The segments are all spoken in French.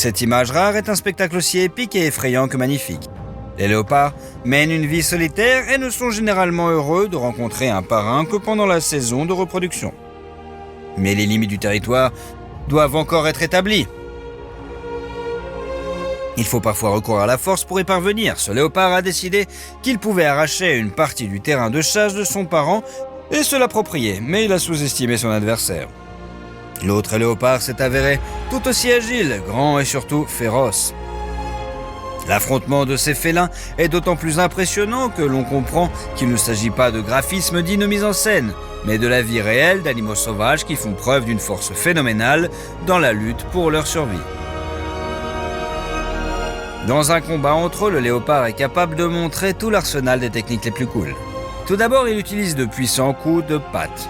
Cette image rare est un spectacle aussi épique et effrayant que magnifique. Les léopards mènent une vie solitaire et ne sont généralement heureux de rencontrer un parrain que pendant la saison de reproduction. Mais les limites du territoire doivent encore être établies. Il faut parfois recourir à la force pour y parvenir. Ce léopard a décidé qu'il pouvait arracher une partie du terrain de chasse de son parent et se l'approprier, mais il a sous-estimé son adversaire. L'autre léopard s'est avéré tout aussi agile, grand et surtout féroce. L'affrontement de ces félins est d'autant plus impressionnant que l'on comprend qu'il ne s'agit pas de graphisme dit de mise en scène, mais de la vie réelle d'animaux sauvages qui font preuve d'une force phénoménale dans la lutte pour leur survie. Dans un combat entre eux, le léopard est capable de montrer tout l'arsenal des techniques les plus cool. Tout d'abord, il utilise de puissants coups de patte.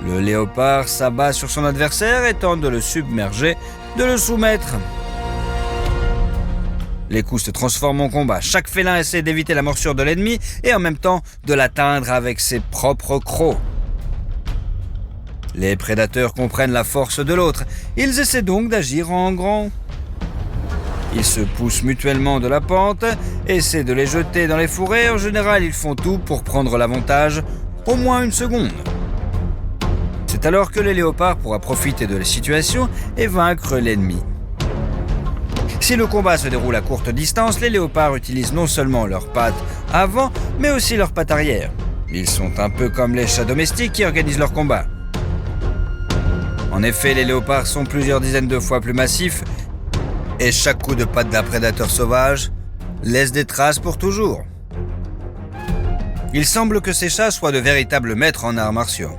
Le léopard s'abat sur son adversaire et tente de le submerger, de le soumettre. Les coups se transforment en combat. Chaque félin essaie d'éviter la morsure de l'ennemi et en même temps de l'atteindre avec ses propres crocs. Les prédateurs comprennent la force de l'autre. Ils essaient donc d'agir en grand. Ils se poussent mutuellement de la pente, essaient de les jeter dans les fourrés. En général, ils font tout pour prendre l'avantage, au moins une seconde. C'est alors que le léopard pourra profiter de la situation et vaincre l'ennemi. Si le combat se déroule à courte distance, les léopards utilisent non seulement leurs pattes avant, mais aussi leurs pattes arrière. Ils sont un peu comme les chats domestiques qui organisent leur combat. En effet, les léopards sont plusieurs dizaines de fois plus massifs et chaque coup de patte d'un prédateur sauvage laisse des traces pour toujours. Il semble que ces chats soient de véritables maîtres en arts martiaux.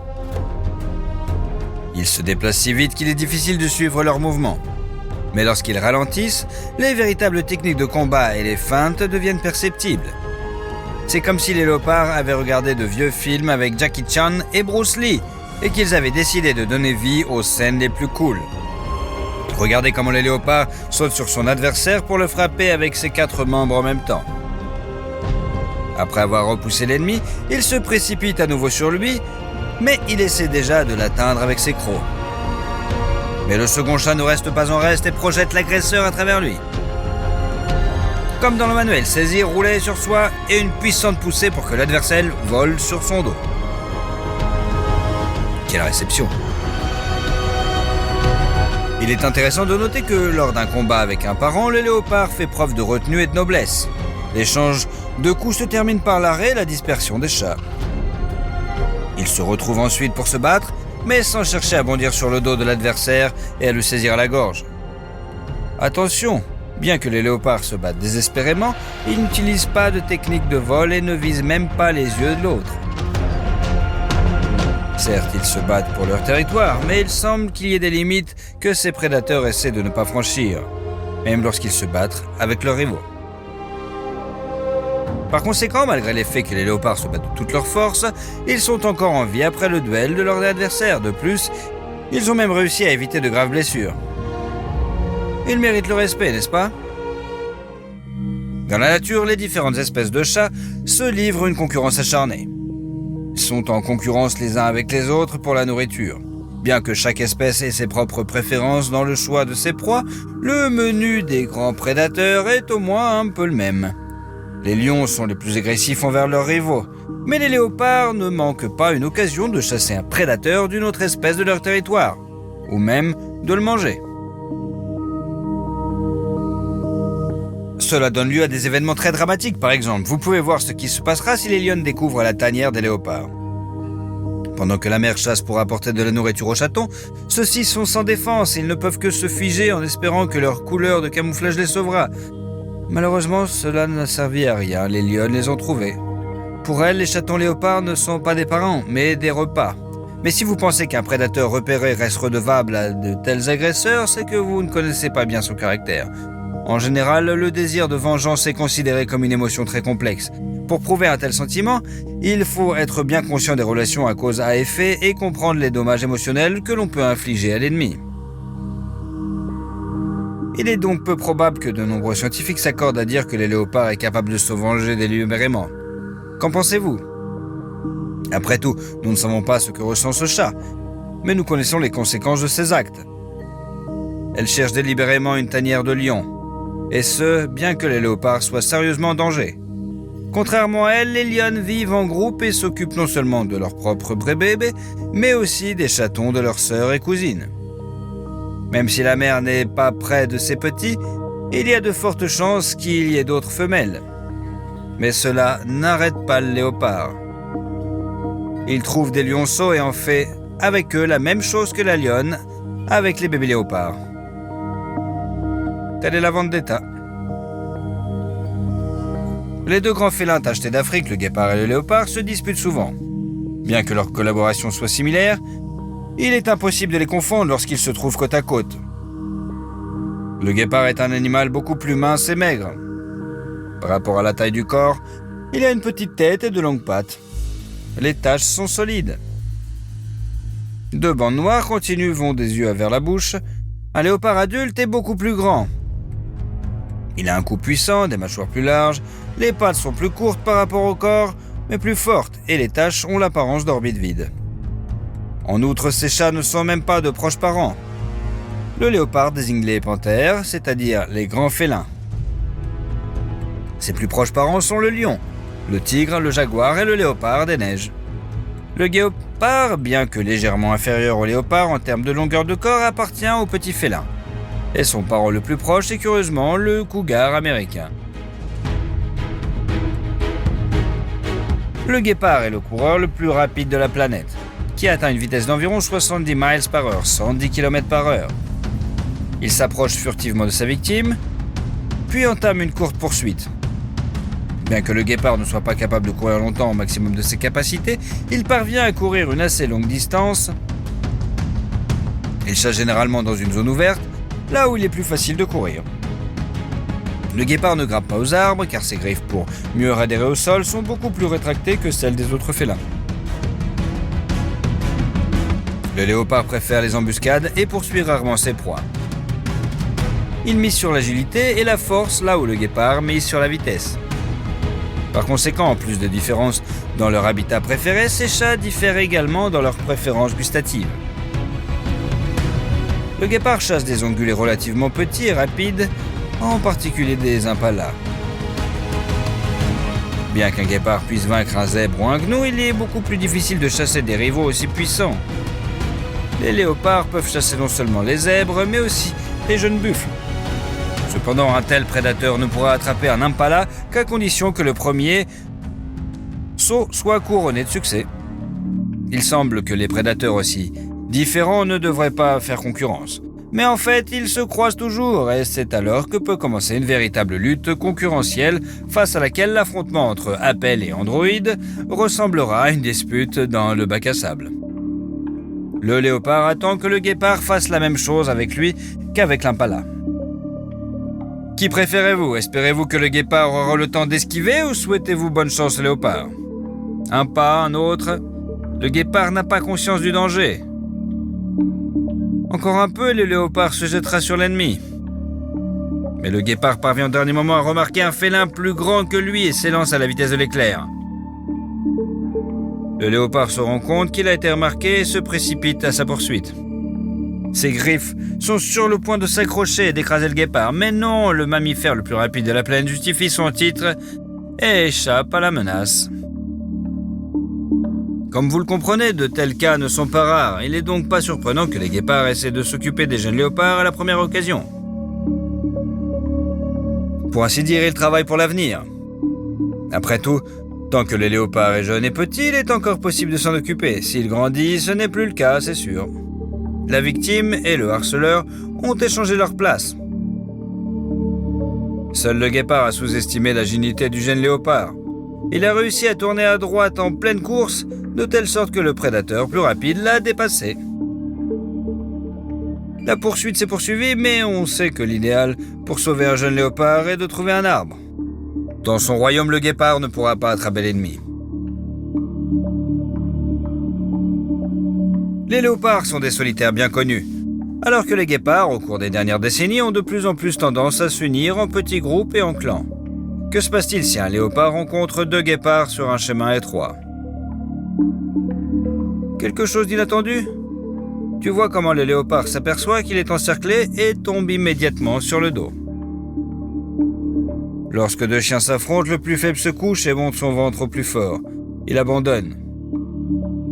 Ils se déplacent si vite qu'il est difficile de suivre leurs mouvements. Mais lorsqu'ils ralentissent, les véritables techniques de combat et les feintes deviennent perceptibles. C'est comme si les léopards avaient regardé de vieux films avec Jackie Chan et Bruce Lee et qu'ils avaient décidé de donner vie aux scènes les plus cool. Regardez comment le léopard saute sur son adversaire pour le frapper avec ses 4 membres en même temps. Après avoir repoussé l'ennemi, il se précipite à nouveau sur lui, mais il essaie déjà de l'atteindre avec ses crocs. Mais le second chat ne reste pas en reste et projette l'agresseur à travers lui. Comme dans le manuel, saisir, rouler sur soi et une puissante poussée pour que l'adversaire vole sur son dos. Quelle réception! Il est intéressant de noter que lors d'un combat avec un parent, le léopard fait preuve de retenue et de noblesse. L'échange de coups se termine par l'arrêt et la dispersion des chats. Ils se retrouvent ensuite pour se battre, mais sans chercher à bondir sur le dos de l'adversaire et à le saisir à la gorge. Attention, bien que les léopards se battent désespérément, ils n'utilisent pas de technique de vol et ne visent même pas les yeux de l'autre. Certes, ils se battent pour leur territoire, mais il semble qu'il y ait des limites que ces prédateurs essaient de ne pas franchir, même lorsqu'ils se battent avec leurs rivaux. Par conséquent, malgré le fait que les léopards se battent de toute leur force, ils sont encore en vie après le duel de leur adversaire. De plus, ils ont même réussi à éviter de graves blessures. Ils méritent le respect, n'est-ce pas? Dans la nature, les différentes espèces de chats se livrent une concurrence acharnée. Ils sont en concurrence les uns avec les autres pour la nourriture. Bien que chaque espèce ait ses propres préférences dans le choix de ses proies, le menu des grands prédateurs est au moins un peu le même. Les lions sont les plus agressifs envers leurs rivaux, mais les léopards ne manquent pas une occasion de chasser un prédateur d'une autre espèce de leur territoire, ou même de le manger. Cela donne lieu à des événements très dramatiques, par exemple. Vous pouvez voir ce qui se passera si les lionnes découvrent la tanière des léopards. Pendant que la mère chasse pour apporter de la nourriture aux chatons, ceux-ci sont sans défense et ils ne peuvent que se figer en espérant que leur couleur de camouflage les sauvera. Malheureusement, cela n'a servi à rien, les lionnes les ont trouvés. Pour elles, les chatons léopards ne sont pas des parents, mais des repas. Mais si vous pensez qu'un prédateur repéré reste redevable à de tels agresseurs, c'est que vous ne connaissez pas bien son caractère. En général, le désir de vengeance est considéré comme une émotion très complexe. Pour prouver un tel sentiment, il faut être bien conscient des relations à cause à effet et comprendre les dommages émotionnels que l'on peut infliger à l'ennemi. Il est donc peu probable que de nombreux scientifiques s'accordent à dire que les léopards est capable de se venger délibérément. Qu'en pensez-vous? Après tout, nous ne savons pas ce que ressent ce chat, mais nous connaissons les conséquences de ses actes. Elles cherchent délibérément une tanière de lion, et ce, bien que les léopards soient sérieusement en danger. Contrairement à elles, les lionnes vivent en groupe et s'occupent non seulement de leurs propres bébés, mais aussi des chatons de leurs sœurs et cousines. Même si la mère n'est pas près de ses petits, il y a de fortes chances qu'il y ait d'autres femelles. Mais cela n'arrête pas le léopard. Il trouve des lionceaux et en fait avec eux la même chose que la lionne avec les bébés léopards. Telle est la vendetta. Les deux grands félins tachetés d'Afrique, le guépard et le léopard, se disputent souvent. Bien que leur collaboration soit similaire, il est impossible de les confondre lorsqu'ils se trouvent côte à côte. Le guépard est un animal beaucoup plus mince et maigre. Par rapport à la taille du corps, il a une petite tête et de longues pattes. Les taches sont solides. Deux bandes noires continues vont des yeux vers la bouche. Un léopard adulte est beaucoup plus grand. Il a un cou puissant, des mâchoires plus larges, les pattes sont plus courtes par rapport au corps, mais plus fortes, et les taches ont l'apparence d'orbites vides. En outre, ces chats ne sont même pas de proches parents. Le léopard désigne les panthères, c'est-à-dire les grands félins. Ses plus proches parents sont le lion, le tigre, le jaguar et le léopard des neiges. Le guépard, bien que légèrement inférieur au léopard en termes de longueur de corps, appartient au petit félin. Et son parent le plus proche est curieusement le cougar américain. Le guépard est le coureur le plus rapide de la planète, qui atteint une vitesse d'environ 70 miles par heure, 110 km par heure. Il s'approche furtivement de sa victime, puis entame une courte poursuite. Bien que le guépard ne soit pas capable de courir longtemps au maximum de ses capacités, il parvient à courir une assez longue distance. Il chasse généralement dans une zone ouverte, là où il est plus facile de courir. Le guépard ne grimpe pas aux arbres car ses griffes pour mieux adhérer au sol sont beaucoup plus rétractées que celles des autres félins. Le léopard préfère les embuscades et poursuit rarement ses proies. Il mise sur l'agilité et la force là où le guépard mise sur la vitesse. Par conséquent, en plus de différences dans leur habitat préféré, ces chats diffèrent également dans leurs préférences gustatives. Le guépard chasse des ongulés relativement petits et rapides, en particulier des impalas. Bien qu'un guépard puisse vaincre un zèbre ou un gnou, il est beaucoup plus difficile de chasser des rivaux aussi puissants. Les léopards peuvent chasser non seulement les zèbres, mais aussi les jeunes buffles. Cependant, un tel prédateur ne pourra attraper un impala qu'à condition que le premier saut soit couronné de succès. Il semble que les prédateurs aussi différents ne devraient pas faire concurrence. Mais en fait, ils se croisent toujours et c'est alors que peut commencer une véritable lutte concurrentielle face à laquelle l'affrontement entre Apple et Android ressemblera à une dispute dans le bac à sable. Le léopard attend que le guépard fasse la même chose avec lui qu'avec l'impala. Qui préférez-vous? Espérez-vous que le guépard aura le temps d'esquiver ou souhaitez-vous bonne chance au léopard? Un pas, un autre. Le guépard n'a pas conscience du danger. Encore un peu et le léopard se jettera sur l'ennemi. Mais le guépard parvient au dernier moment à remarquer un félin plus grand que lui et s'élance à la vitesse de l'éclair. Le léopard se rend compte qu'il a été remarqué et se précipite à sa poursuite. Ses griffes sont sur le point de s'accrocher et d'écraser le guépard, mais non, le mammifère le plus rapide de la planète justifie son titre et échappe à la menace. Comme vous le comprenez, de tels cas ne sont pas rares. Il n'est donc pas surprenant que les guépards essaient de s'occuper des jeunes léopards à la première occasion. Pour ainsi dire, ils travaillent pour l'avenir. Après tout, tant que le léopard est jeune et petit, il est encore possible de s'en occuper. S'il grandit, ce n'est plus le cas, c'est sûr. La victime et le harceleur ont échangé leur place. Seul le guépard a sous-estimé l'agilité du jeune léopard. Il a réussi à tourner à droite en pleine course, de telle sorte que le prédateur plus rapide l'a dépassé. La poursuite s'est poursuivie, mais on sait que l'idéal pour sauver un jeune léopard est de trouver un arbre. Dans son royaume, le guépard ne pourra pas attraper l'ennemi. Les léopards sont des solitaires bien connus, alors que les guépards, au cours des dernières décennies, ont de plus en plus tendance à s'unir en petits groupes et en clans. Que se passe-t-il si un léopard rencontre deux guépards sur un chemin étroit? Quelque chose d'inattendu? Tu vois comment le léopard s'aperçoit qu'il est encerclé et tombe immédiatement sur le dos. Lorsque deux chiens s'affrontent, le plus faible se couche et monte son ventre au plus fort. Il abandonne.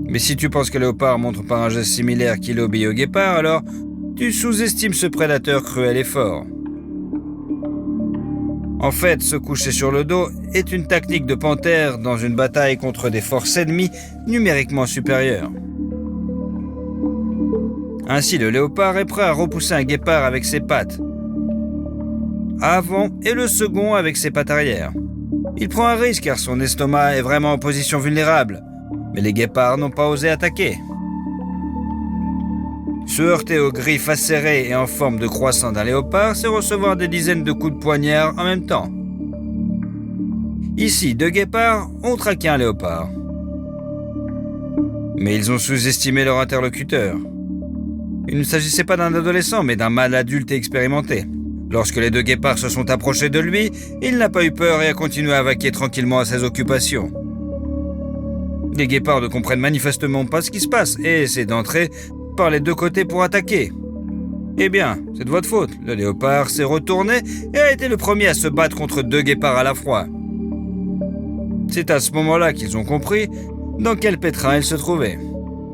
Mais si tu penses que le léopard montre par un geste similaire qu'il obéit au guépard, alors tu sous-estimes ce prédateur cruel et fort. En fait, se coucher sur le dos est une tactique de panthère dans une bataille contre des forces ennemies numériquement supérieures. Ainsi, le léopard est prêt à repousser un guépard avec ses pattes avant et le second avec ses pattes arrière. Il prend un risque car son estomac est vraiment en position vulnérable, mais les guépards n'ont pas osé attaquer. Se heurter aux griffes acérées et en forme de croissant d'un léopard, c'est recevoir des dizaines de coups de poignard en même temps. Ici, deux guépards ont traqué un léopard. Mais ils ont sous-estimé leur interlocuteur. Il ne s'agissait pas d'un adolescent, mais d'un mâle adulte et expérimenté. Lorsque les deux guépards se sont approchés de lui, il n'a pas eu peur et a continué à vaquer tranquillement à ses occupations. Les guépards ne comprennent manifestement pas ce qui se passe et essaient d'entrer par les deux côtés pour attaquer. Eh bien, c'est de votre faute. Le léopard s'est retourné et a été le premier à se battre contre deux guépards à la fois. C'est à ce moment-là qu'ils ont compris dans quel pétrin ils se trouvaient.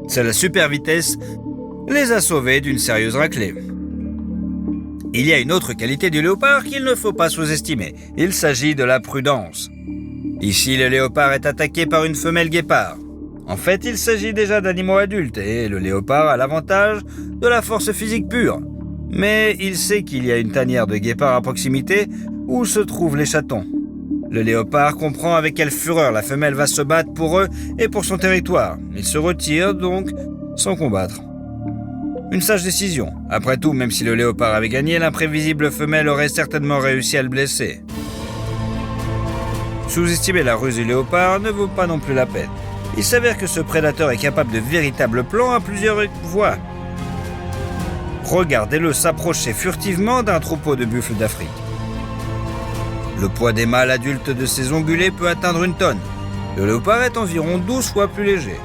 C'est la super vitesse les a sauvés d'une sérieuse raclée. Il y a une autre qualité du léopard qu'il ne faut pas sous-estimer. Il s'agit de la prudence. Ici, le léopard est attaqué par une femelle guépard. En fait, il s'agit déjà d'animaux adultes et le léopard a l'avantage de la force physique pure. Mais il sait qu'il y a une tanière de guépards à proximité où se trouvent les chatons. Le léopard comprend avec quelle fureur la femelle va se battre pour eux et pour son territoire. Il se retire donc sans combattre. Une sage décision. Après tout, même si le léopard avait gagné, l'imprévisible femelle aurait certainement réussi à le blesser. Sous-estimer la ruse du léopard ne vaut pas non plus la peine. Il s'avère que ce prédateur est capable de véritables plans à plusieurs voies. Regardez-le s'approcher furtivement d'un troupeau de buffles d'Afrique. Le poids des mâles adultes de ces ongulés peut atteindre 1 tonne. Le léopard est environ 12 fois plus léger.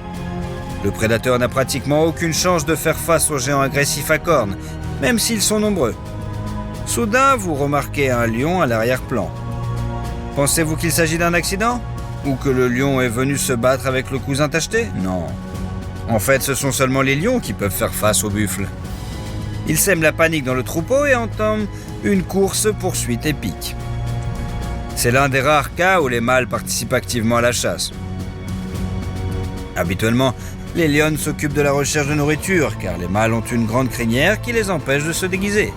Le prédateur n'a pratiquement aucune chance de faire face aux géants agressifs à cornes, même s'ils sont nombreux. Soudain, vous remarquez un lion à l'arrière-plan. Pensez-vous qu'il s'agit d'un accident ? Ou que le lion est venu se battre avec le cousin tacheté ? Non. En fait, ce sont seulement les lions qui peuvent faire face aux buffles. Ils sèment la panique dans le troupeau et entament une course-poursuite épique. C'est l'un des rares cas où les mâles participent activement à la chasse. Habituellement, les lionnes s'occupent de la recherche de nourriture, car les mâles ont une grande crinière qui les empêche de se déguiser.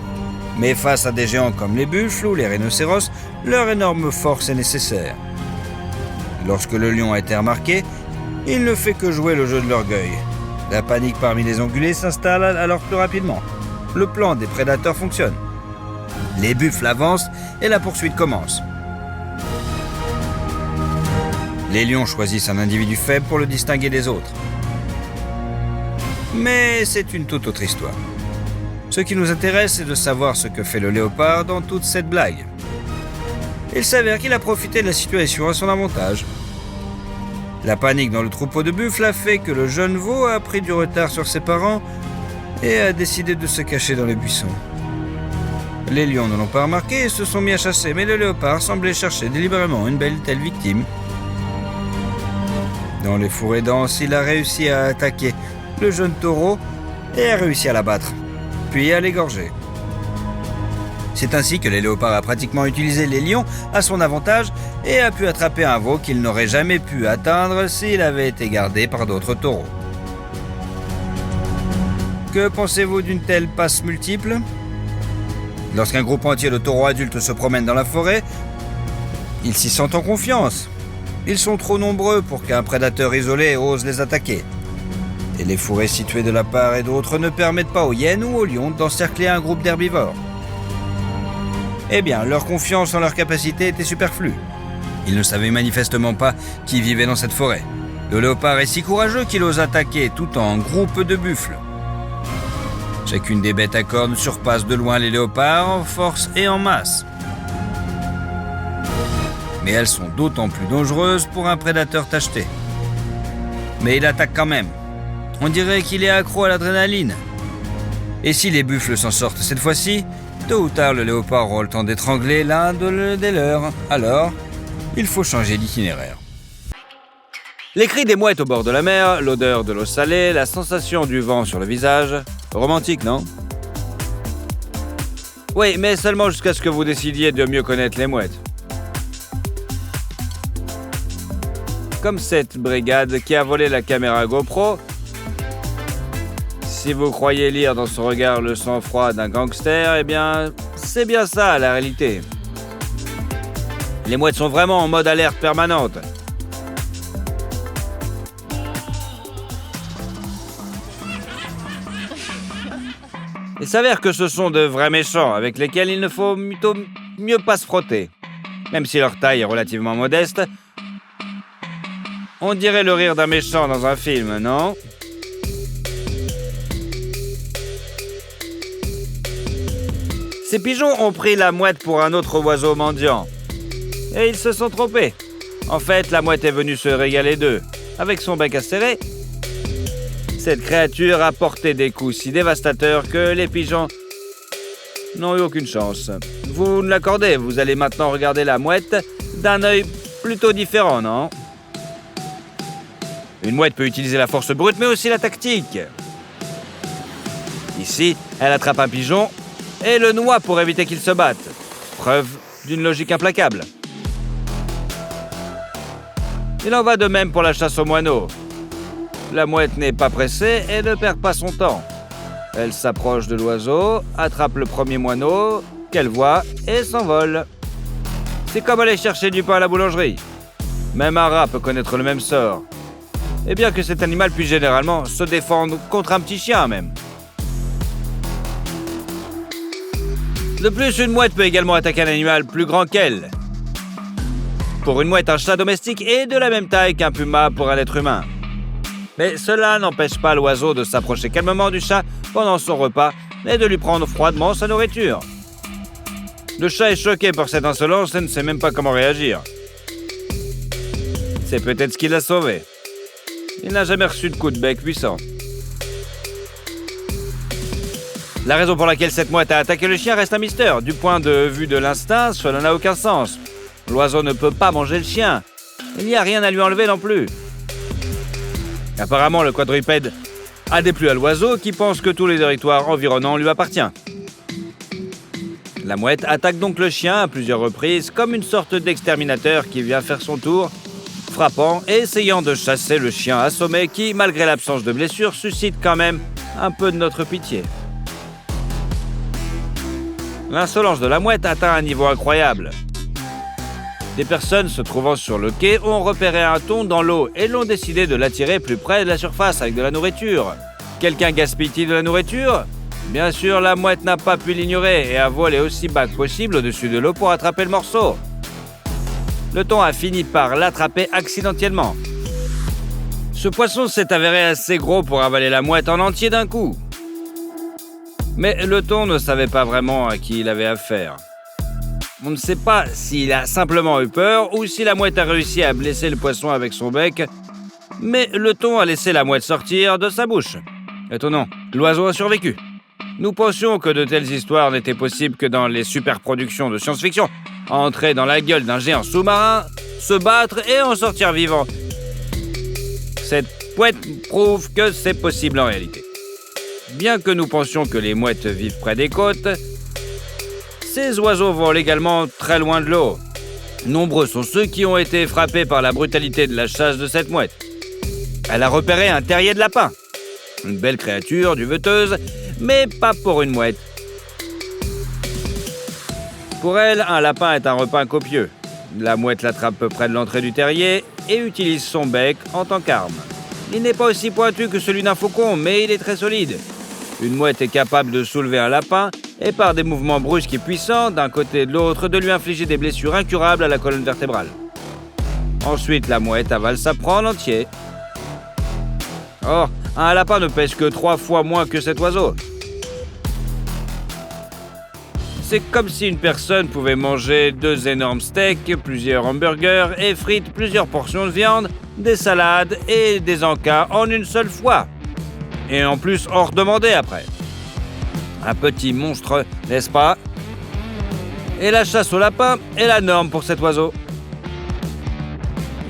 Mais face à des géants comme les buffles ou les rhinocéros, leur énorme force est nécessaire. Lorsque le lion a été remarqué, il ne fait que jouer le jeu de l'orgueil. La panique parmi les ongulés s'installe alors plus rapidement. Le plan des prédateurs fonctionne. Les buffles avancent et la poursuite commence. Les lions choisissent un individu faible pour le distinguer des autres. Mais c'est une toute autre histoire. Ce qui nous intéresse, c'est de savoir ce que fait le léopard dans toute cette blague. Il s'avère qu'il a profité de la situation à son avantage. La panique dans le troupeau de buffles a fait que le jeune veau a pris du retard sur ses parents et a décidé de se cacher dans les buissons. Les lions ne l'ont pas remarqué et se sont mis à chasser, mais le léopard semblait chercher délibérément une telle victime. Dans les fourrés denses, il a réussi à attaquer le jeune taureau et a réussi à l'abattre, puis à l'égorger. C'est ainsi que le léopard a pratiquement utilisé les lions à son avantage et a pu attraper un veau qu'il n'aurait jamais pu atteindre s'il avait été gardé par d'autres taureaux. Que pensez-vous d'une telle passe multiple ? Lorsqu'un groupe entier de taureaux adultes se promène dans la forêt, ils s'y sentent en confiance. Ils sont trop nombreux pour qu'un prédateur isolé ose les attaquer. Et les fourrés situés de la part et d'autre ne permettent pas aux hyènes ou aux lions d'encercler un groupe d'herbivores. Eh bien, leur confiance en leur capacité était superflue. Ils ne savaient manifestement pas qui vivait dans cette forêt. Le léopard est si courageux qu'il ose attaquer tout en groupe de buffles. Chacune des bêtes à cornes surpasse de loin les léopards en force et en masse. Mais elles sont d'autant plus dangereuses pour un prédateur tacheté. Mais il attaque quand même. On dirait qu'il est accro à l'adrénaline. Et si les buffles s'en sortent cette fois-ci, tôt ou tard le léopard aura le temps d'étrangler l'un des leurs. Alors, il faut changer d'itinéraire. Les cris des mouettes au bord de la mer, l'odeur de l'eau salée, la sensation du vent sur le visage. Romantique, non? Oui, mais seulement jusqu'à ce que vous décidiez de mieux connaître les mouettes. Comme cette brigade qui a volé la caméra GoPro. Si vous croyez lire dans son regard le sang-froid d'un gangster, eh bien, c'est bien ça la réalité. Les mouettes sont vraiment en mode alerte permanente. Il s'avère que ce sont de vrais méchants avec lesquels il ne faut mieux pas se frotter. Même si leur taille est relativement modeste, on dirait le rire d'un méchant dans un film, non? Ces pigeons ont pris la mouette pour un autre oiseau mendiant. Et ils se sont trompés. En fait, la mouette est venue se régaler d'eux. Avec son bec acéré, cette créature a porté des coups si dévastateurs que les pigeons n'ont eu aucune chance. Vous ne l'accordez, vous allez maintenant regarder la mouette d'un œil plutôt différent, non? Une mouette peut utiliser la force brute, mais aussi la tactique. Ici, elle attrape un pigeon et le noie pour éviter qu'il se batte. Preuve d'une logique implacable. Il en va de même pour la chasse aux moineaux. La mouette n'est pas pressée et ne perd pas son temps. Elle s'approche de l'oiseau, attrape le premier moineau qu'elle voit et s'envole. C'est comme aller chercher du pain à la boulangerie. Même un rat peut connaître le même sort. Et bien que cet animal puisse généralement se défendre contre un petit chien même. De plus, une mouette peut également attaquer un animal plus grand qu'elle. Pour une mouette, un chat domestique est de la même taille qu'un puma pour un être humain. Mais cela n'empêche pas l'oiseau de s'approcher calmement du chat pendant son repas et de lui prendre froidement sa nourriture. Le chat est choqué par cette insolence et ne sait même pas comment réagir. C'est peut-être ce qui l'a sauvé. Il n'a jamais reçu de coup de bec puissant. La raison pour laquelle cette mouette a attaqué le chien reste un mystère. Du point de vue de l'instinct, cela n'a aucun sens. L'oiseau ne peut pas manger le chien. Il n'y a rien à lui enlever non plus. Apparemment, le quadrupède a déplu à l'oiseau qui pense que tous les territoires environnants lui appartiennent. La mouette attaque donc le chien à plusieurs reprises comme une sorte d'exterminateur qui vient faire son tour, frappant et essayant de chasser le chien assommé qui, malgré l'absence de blessure, suscite quand même un peu de notre pitié. L'insolence de la mouette atteint un niveau incroyable. Des personnes se trouvant sur le quai ont repéré un thon dans l'eau et l'ont décidé de l'attirer plus près de la surface avec de la nourriture. Quelqu'un gaspille-t-il de la nourriture? Bien sûr, la mouette n'a pas pu l'ignorer et a volé aussi bas que possible au-dessus de l'eau pour attraper le morceau. Le thon a fini par l'attraper accidentellement. Ce poisson s'est avéré assez gros pour avaler la mouette en entier d'un coup. Mais le thon ne savait pas vraiment à qui il avait affaire. On ne sait pas s'il a simplement eu peur ou si la mouette a réussi à blesser le poisson avec son bec, mais le thon a laissé la mouette sortir de sa bouche. Étonnant, l'oiseau a survécu. Nous pensions que de telles histoires n'étaient possibles que dans les superproductions de science-fiction. Entrer dans la gueule d'un géant sous-marin, se battre et en sortir vivant. Cette mouette prouve que c'est possible en réalité. Bien que nous pensions que les mouettes vivent près des côtes, ces oiseaux volent également très loin de l'eau. Nombreux sont ceux qui ont été frappés par la brutalité de la chasse de cette mouette. Elle a repéré un terrier de lapin. Une belle créature, duveteuse, mais pas pour une mouette. Pour elle, un lapin est un repas copieux. La mouette l'attrape peu près de l'entrée du terrier et utilise son bec en tant qu'arme. Il n'est pas aussi pointu que celui d'un faucon, mais il est très solide. Une mouette est capable de soulever un lapin et par des mouvements brusques et puissants, d'un côté et de l'autre, de lui infliger des blessures incurables à la colonne vertébrale. Ensuite, la mouette avale sa proie en entier. Or, un lapin ne pèse que 3 fois moins que cet oiseau. C'est comme si une personne pouvait manger 2 énormes steaks, plusieurs hamburgers et frites, plusieurs portions de viande, des salades et des encas en une seule fois. Et en plus, en redemander après. Un petit monstre, n'est-ce pas? Et la chasse au lapin est la norme pour cet oiseau.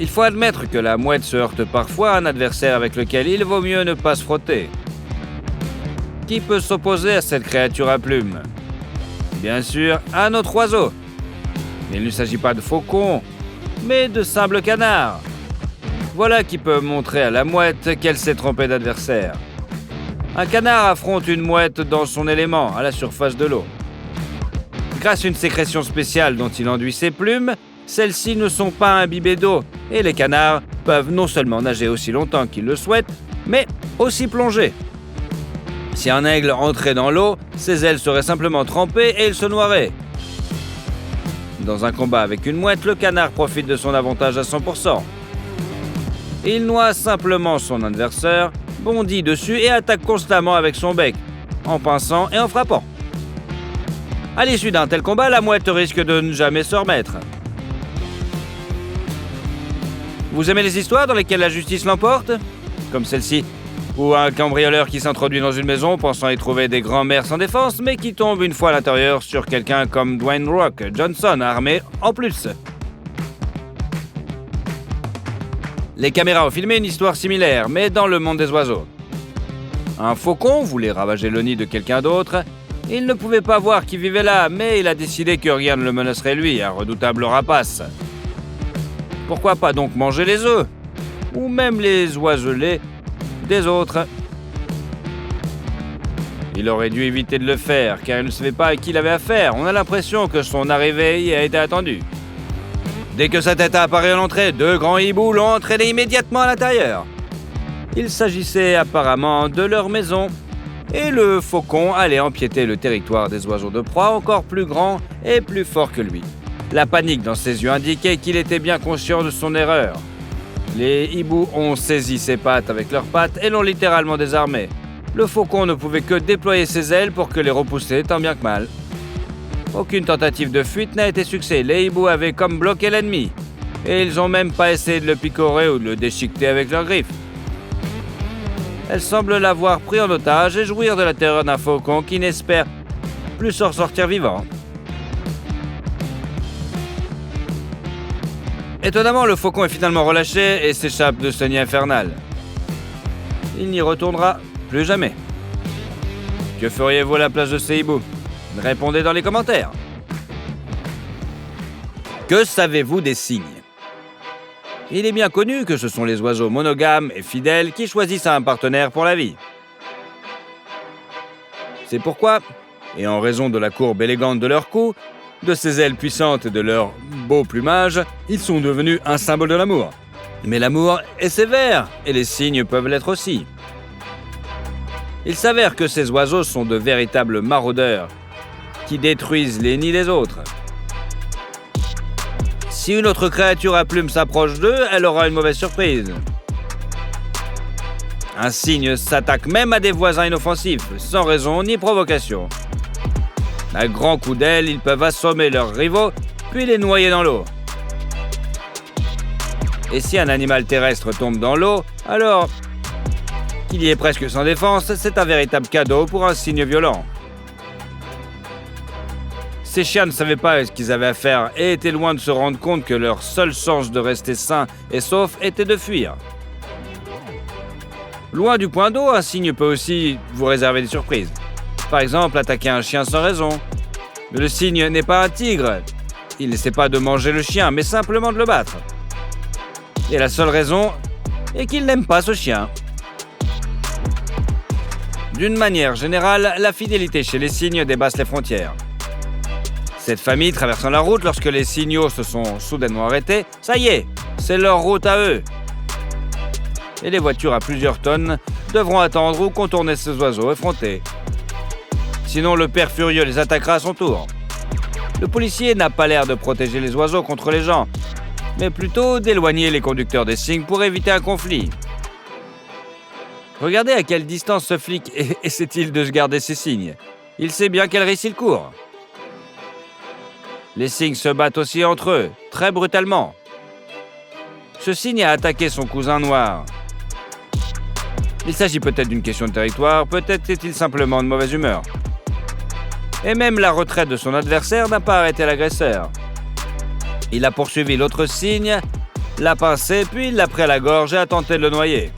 Il faut admettre que la mouette se heurte parfois à un adversaire avec lequel il vaut mieux ne pas se frotter. Qui peut s'opposer à cette créature à plumes? Bien sûr, un autre oiseau. Il ne s'agit pas de faucon, mais de simples canards. Voilà qui peut montrer à la mouette qu'elle s'est trompée d'adversaire. Un canard affronte une mouette dans son élément, à la surface de l'eau. Grâce à une sécrétion spéciale dont il enduit ses plumes, celles-ci ne sont pas imbibées d'eau et les canards peuvent non seulement nager aussi longtemps qu'ils le souhaitent, mais aussi plonger. Si un aigle entrait dans l'eau, ses ailes seraient simplement trempées et il se noierait. Dans un combat avec une mouette, le canard profite de son avantage à 100%. Il noie simplement son adversaire, bondit dessus et attaque constamment avec son bec, en pinçant et en frappant. À l'issue d'un tel combat, la mouette risque de ne jamais se remettre. Vous aimez les histoires dans lesquelles la justice l'emporte? Comme celle-ci, où un cambrioleur qui s'introduit dans une maison pensant y trouver des grands-mères sans défense, mais qui tombe une fois à l'intérieur sur quelqu'un comme Dwayne Rock Johnson, armé en plus. Les caméras ont filmé une histoire similaire, mais dans le monde des oiseaux. Un faucon voulait ravager le nid de quelqu'un d'autre. Il ne pouvait pas voir qui vivait là, mais il a décidé que rien ne le menacerait lui, un redoutable rapace. Pourquoi pas donc manger les œufs? Ou même les oiselets des autres? Il aurait dû éviter de le faire, car il ne savait pas à qui il avait affaire. On a l'impression que son arrivée y a été attendue. Dès que sa tête a apparu à l'entrée, 2 grands hiboux l'ont entraîné immédiatement à l'intérieur. Il s'agissait apparemment de leur maison, et le faucon allait empiéter le territoire des oiseaux de proie encore plus grands et plus forts que lui. La panique dans ses yeux indiquait qu'il était bien conscient de son erreur. Les hiboux ont saisi ses pattes avec leurs pattes et l'ont littéralement désarmé. Le faucon ne pouvait que déployer ses ailes pour que les repousser tant bien que mal. Aucune tentative de fuite n'a été succès. Les hiboux avaient comme bloqué l'ennemi. Et ils n'ont même pas essayé de le picorer ou de le déchiqueter avec leurs griffes. Elles semblent l'avoir pris en otage et jouir de la terreur d'un faucon qui n'espère plus s'en sortir vivant. Étonnamment, le faucon est finalement relâché et s'échappe de ce nid infernal. Il n'y retournera plus jamais. Que feriez-vous à la place de ces hiboux? Répondez dans les commentaires. Que savez-vous des cygnes? Il est bien connu que ce sont les oiseaux monogames et fidèles qui choisissent un partenaire pour la vie. C'est pourquoi, et en raison de la courbe élégante de leur cou, de ses ailes puissantes et de leur beau plumage, ils sont devenus un symbole de l'amour. Mais l'amour est sévère, et les cygnes peuvent l'être aussi. Il s'avère que ces oiseaux sont de véritables maraudeurs, qui détruisent les nids des autres. Si une autre créature à plumes s'approche d'eux, elle aura une mauvaise surprise. Un cygne s'attaque même à des voisins inoffensifs, sans raison ni provocation. À grands coups d'aile, ils peuvent assommer leurs rivaux, puis les noyer dans l'eau. Et si un animal terrestre tombe dans l'eau, alors qu'il y est presque sans défense, c'est un véritable cadeau pour un cygne violent. Ces chiens ne savaient pas ce qu'ils avaient à faire et étaient loin de se rendre compte que leur seule chance de rester sain et sauf était de fuir. Loin du point d'eau, un cygne peut aussi vous réserver des surprises. Par exemple, attaquer un chien sans raison. Mais le cygne n'est pas un tigre. Il n'essaie pas de manger le chien, mais simplement de le battre. Et la seule raison est qu'il n'aime pas ce chien. D'une manière générale, la fidélité chez les cygnes dépasse les frontières. Cette famille traversant la route lorsque les signaux se sont soudainement arrêtés, ça y est, c'est leur route à eux. Et les voitures à plusieurs tonnes devront attendre ou contourner ces oiseaux effrontés. Sinon, le père furieux les attaquera à son tour. Le policier n'a pas l'air de protéger les oiseaux contre les gens, mais plutôt d'éloigner les conducteurs des cygnes pour éviter un conflit. Regardez à quelle distance ce flic essaie-t-il de se garder ses cygnes. Il sait bien quel risque il court. Les cygnes se battent aussi entre eux, très brutalement. Ce cygne a attaqué son cousin noir. Il s'agit peut-être d'une question de territoire, peut-être est-il simplement de mauvaise humeur. Et même la retraite de son adversaire n'a pas arrêté l'agresseur. Il a poursuivi l'autre cygne, l'a pincé, puis il l'a pris à la gorge et a tenté de le noyer.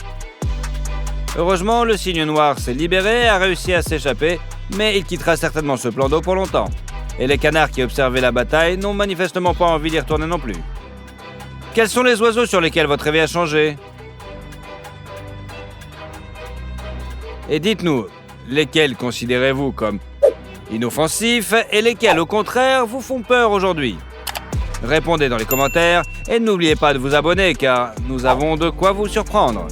Heureusement, le cygne noir s'est libéré et a réussi à s'échapper, mais il quittera certainement ce plan d'eau pour longtemps. Et les canards qui observaient la bataille n'ont manifestement pas envie d'y retourner non plus. Quels sont les oiseaux sur lesquels votre avis a changé? Et dites-nous, lesquels considérez-vous comme inoffensifs et lesquels, au contraire, vous font peur aujourd'hui? Répondez dans les commentaires et n'oubliez pas de vous abonner car nous avons de quoi vous surprendre.